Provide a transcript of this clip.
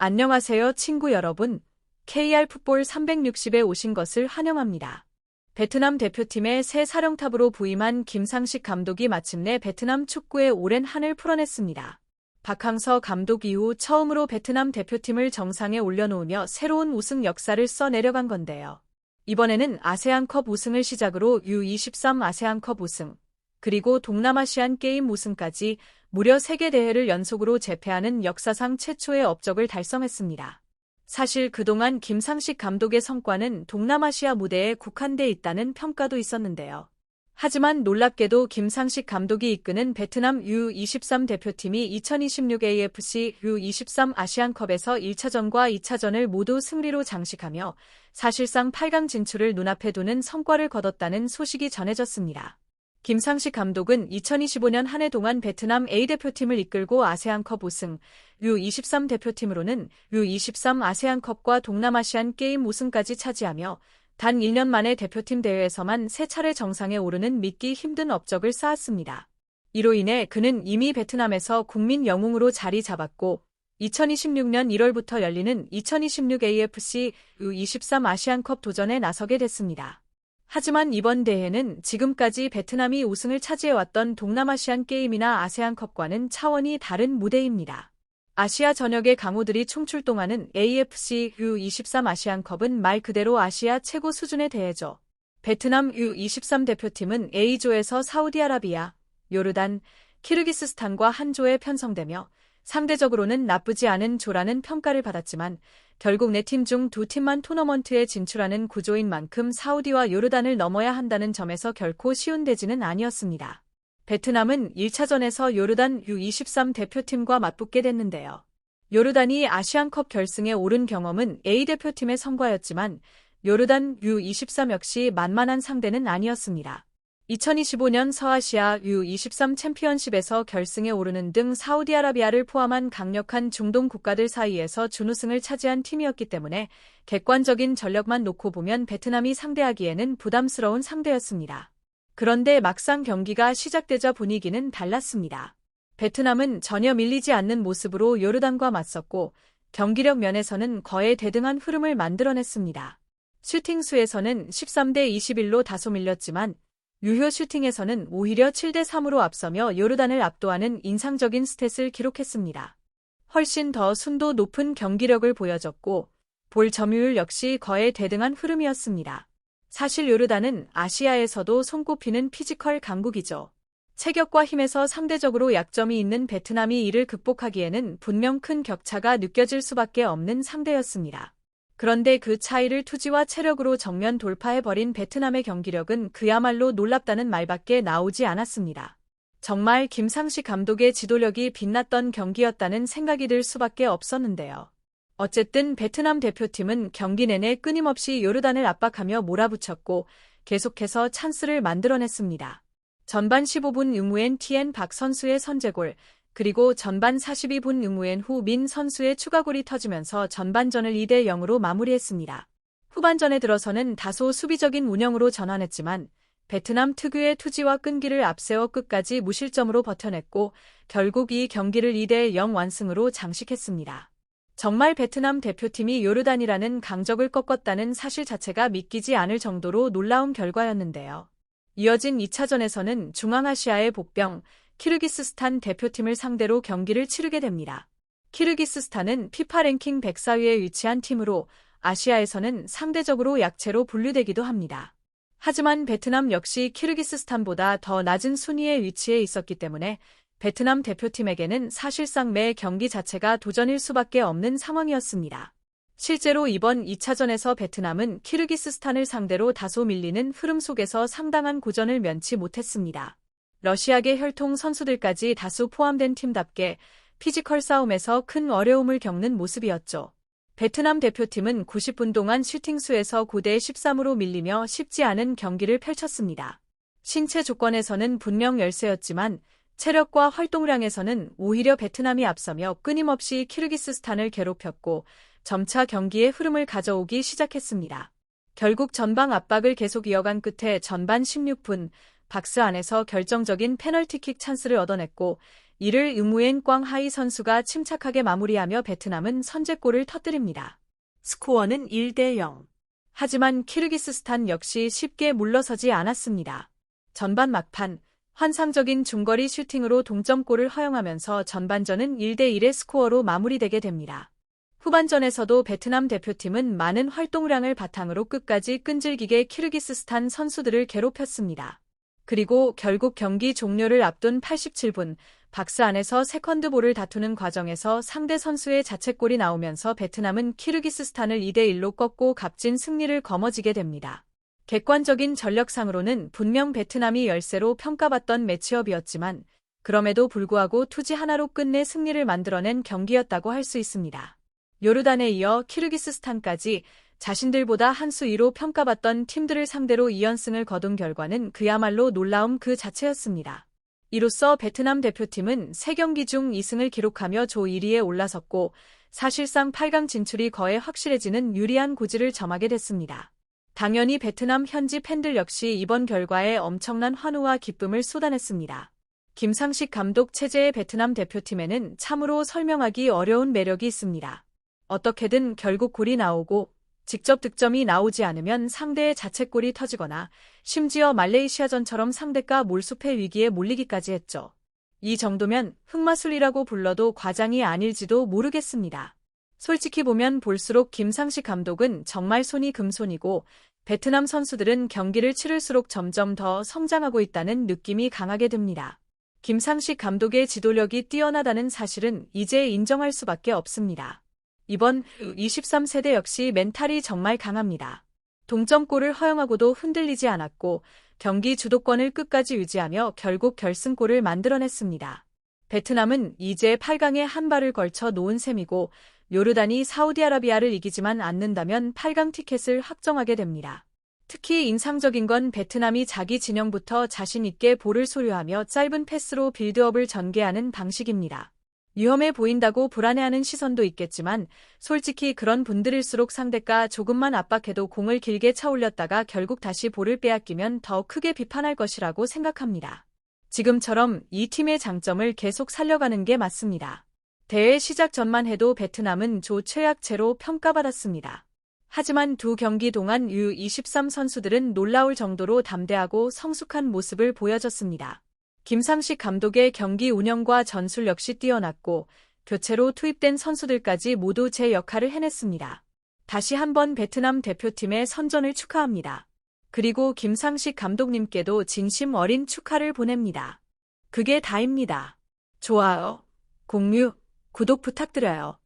안녕하세요, 친구 여러분. KR 풋볼 360에 오신 것을 환영합니다. 베트남 대표팀의 새 사령탑으로 부임한 김상식 감독이 마침내 베트남 축구의 오랜 한을 풀어냈습니다. 박항서 감독 이후 처음으로 베트남 대표팀을 정상에 올려놓으며 새로운 우승 역사를 써내려간 건데요. 이번에는 아세안컵 우승을 시작으로 U23 아세안컵 우승, 그리고 동남아시안 게임 우승까지 무려 3개 대회를 연속으로 제패하는 역사상 최초의 업적을 달성했습니다. 사실 그동안 김상식 감독의 성과는 동남아시아 무대에 국한돼 있다는 평가도 있었는데요. 하지만 놀랍게도 김상식 감독이 이끄는 베트남 U23 대표팀이 2026 AFC U23 아시안컵에서 1차전과 2차전을 모두 승리로 장식하며 사실상 8강 진출을 눈앞에 두는 성과를 거뒀다는 소식이 전해졌습니다. 김상식 감독은 2025년 한 해 동안 베트남 A대표팀을 이끌고 아세안컵 우승, U23 대표팀으로는 U23 아세안컵과 동남아시안 게임 우승까지 차지하며 단 1년 만에 대표팀 대회에서만 3차례 정상에 오르는 믿기 힘든 업적을 쌓았습니다. 이로 인해 그는 이미 베트남에서 국민 영웅으로 자리 잡았고 2026년 1월부터 열리는 2026 AFC U23 아시안컵 도전에 나서게 됐습니다. 하지만 이번 대회는 지금까지 베트남이 우승을 차지해왔던 동남아시안 게임이나 아세안컵과는 차원이 다른 무대입니다. 아시아 전역의 강호들이 총출동하는 AFC U23 아시안컵은 말 그대로 아시아 최고 수준의 대회죠. 베트남 U23 대표팀은 A조에서 사우디아라비아, 요르단, 키르기스스탄과 한 조에 편성되며 상대적으로는 나쁘지 않은 조라는 평가를 받았지만 결국 4팀 중 2팀만 토너먼트에 진출하는 구조인 만큼 사우디와 요르단을 넘어야 한다는 점에서 결코 쉬운 대지는 아니었습니다. 베트남은 1차전에서 요르단 U23 대표팀과 맞붙게 됐는데요. 요르단이 아시안컵 결승에 오른 경험은 A 대표팀의 성과였지만 요르단 U23 역시 만만한 상대는 아니었습니다. 2025년 서아시아 U23 챔피언십에서 결승에 오르는 등 사우디아라비아를 포함한 강력한 중동 국가들 사이에서 준우승을 차지한 팀이었기 때문에 객관적인 전력만 놓고 보면 베트남이 상대하기에는 부담스러운 상대였습니다. 그런데 막상 경기가 시작되자 분위기는 달랐습니다. 베트남은 전혀 밀리지 않는 모습으로 요르단과 맞섰고 경기력 면에서는 거의 대등한 흐름을 만들어냈습니다. 슈팅 수에서는 13대 21로 다소 밀렸지만 유효 슈팅에서는 오히려 7대 3으로 앞서며 요르단을 압도하는 인상적인 스탯을 기록했습니다. 훨씬 더 순도 높은 경기력을 보여줬고 볼 점유율 역시 거의 대등한 흐름이었습니다. 사실 요르단은 아시아에서도 손꼽히는 피지컬 강국이죠. 체격과 힘에서 상대적으로 약점이 있는 베트남이 이를 극복하기에는 분명 큰 격차가 느껴질 수밖에 없는 상대였습니다. 그런데 그 차이를 투지와 체력으로 정면 돌파해버린 베트남의 경기력은 그야말로 놀랍다는 말밖에 나오지 않았습니다. 정말 김상식 감독의 지도력이 빛났던 경기였다는 생각이 들 수밖에 없었는데요. 어쨌든 베트남 대표팀은 경기 내내 끊임없이 요르단을 압박하며 몰아붙였고 계속해서 찬스를 만들어냈습니다. 전반 15분 응우엔 TN 박 선수의 선제골, 그리고 전반 42분 응우엔 후 민 선수의 추가골이 터지면서 전반전을 2대 0으로 마무리했습니다. 후반전에 들어서는 다소 수비적인 운영으로 전환했지만 베트남 특유의 투지와 끈기를 앞세워 끝까지 무실점으로 버텨냈고 결국 이 경기를 2대 0 완승으로 장식했습니다. 정말 베트남 대표팀이 요르단이라는 강적을 꺾었다는 사실 자체가 믿기지 않을 정도로 놀라운 결과였는데요. 이어진 2차전에서는 중앙아시아의 복병 키르기스스탄 대표팀을 상대로 경기를 치르게 됩니다. 키르기스스탄은 피파 랭킹 104위에 위치한 팀으로 아시아에서는 상대적으로 약체로 분류되기도 합니다. 하지만 베트남 역시 키르기스스탄보다 더 낮은 순위에 위치해 있었기 때문에 베트남 대표팀에게는 사실상 매 경기 자체가 도전일 수밖에 없는 상황이었습니다. 실제로 이번 2차전에서 베트남은 키르기스스탄을 상대로 다소 밀리는 흐름 속에서 상당한 고전을 면치 못했습니다. 러시아계 혈통 선수들까지 다수 포함된 팀답게 피지컬 싸움에서 큰 어려움을 겪는 모습이었죠. 베트남 대표팀은 90분 동안 슈팅 수에서 9대 13으로 밀리며 쉽지 않은 경기를 펼쳤습니다. 신체 조건에서는 분명 열세였지만 체력과 활동량에서는 오히려 베트남이 앞서며 끊임없이 키르기스스탄을 괴롭혔고 점차 경기의 흐름을 가져오기 시작했습니다. 결국 전방 압박을 계속 이어간 끝에 전반 16분 박스 안에서 결정적인 페널티킥 찬스를 얻어냈고 이를 응우엔 꽝하이 선수가 침착하게 마무리하며 베트남은 선제골을 터뜨립니다. 스코어는 1대0. 하지만 키르기스스탄 역시 쉽게 물러서지 않았습니다. 전반 막판, 환상적인 중거리 슈팅으로 동점골을 허용하면서 전반전은 1대1의 스코어로 마무리되게 됩니다. 후반전에서도 베트남 대표팀은 많은 활동량을 바탕으로 끝까지 끈질기게 키르기스스탄 선수들을 괴롭혔습니다. 그리고 결국 경기 종료를 앞둔 87분, 박스 안에서 세컨드볼을 다투는 과정에서 상대 선수의 자책골이 나오면서 베트남은 키르기스스탄을 2대1로 꺾고 값진 승리를 거머쥐게 됩니다. 객관적인 전력상으로는 분명 베트남이 열세로 평가받던 매치업이었지만 그럼에도 불구하고 투지 하나로 끝내 승리를 만들어낸 경기였다고 할 수 있습니다. 요르단에 이어 키르기스스탄까지 자신들보다 한 수 위로 평가받던 팀들을 상대로 2연승을 거둔 결과는 그야말로 놀라움 그 자체였습니다. 이로써 베트남 대표팀은 3경기 중 2승을 기록하며 조 1위에 올라섰고 사실상 8강 진출이 거의 확실해지는 유리한 고지를 점하게 됐습니다. 당연히 베트남 현지 팬들 역시 이번 결과에 엄청난 환호와 기쁨을 쏟아냈습니다. 김상식 감독 체제의 베트남 대표팀에는 참으로 설명하기 어려운 매력이 있습니다. 어떻게든 결국 골이 나오고 직접 득점이 나오지 않으면 상대의 자책골이 터지거나 심지어 말레이시아전처럼 상대가 몰수패 위기에 몰리기까지 했죠. 이 정도면 흑마술이라고 불러도 과장이 아닐지도 모르겠습니다. 솔직히 보면 볼수록 김상식 감독은 정말 손이 금손이고 베트남 선수들은 경기를 치를수록 점점 더 성장하고 있다는 느낌이 강하게 듭니다. 김상식 감독의 지도력이 뛰어나다는 사실은 이제 인정할 수밖에 없습니다. 이번 U23세대 역시 멘탈이 정말 강합니다. 동점골을 허용하고도 흔들리지 않았고 경기 주도권을 끝까지 유지하며 결국 결승골을 만들어냈습니다. 베트남은 이제 8강에 한 발을 걸쳐 놓은 셈이고 요르단이 사우디아라비아를 이기지만 않는다면 8강 티켓을 확정하게 됩니다. 특히 인상적인 건 베트남이 자기 진영부터 자신 있게 볼을 소유하며 짧은 패스로 빌드업을 전개하는 방식입니다. 위험해 보인다고 불안해하는 시선도 있겠지만 솔직히 그런 분들일수록 상대가 조금만 압박해도 공을 길게 차올렸다가 결국 다시 볼을 빼앗기면 더 크게 비판할 것이라고 생각합니다. 지금처럼 이 팀의 장점을 계속 살려가는 게 맞습니다. 대회 시작 전만 해도 베트남은 조 최약체로 평가받았습니다. 하지만 두 경기 동안 U23 선수들은 놀라울 정도로 담대하고 성숙한 모습을 보여줬습니다. 김상식 감독의 경기 운영과 전술 역시 뛰어났고 교체로 투입된 선수들까지 모두 제 역할을 해냈습니다. 다시 한번 베트남 대표팀의 선전을 축하합니다. 그리고 김상식 감독님께도 진심 어린 축하를 보냅니다. 그게 다입니다. 좋아요, 공유, 구독 부탁드려요.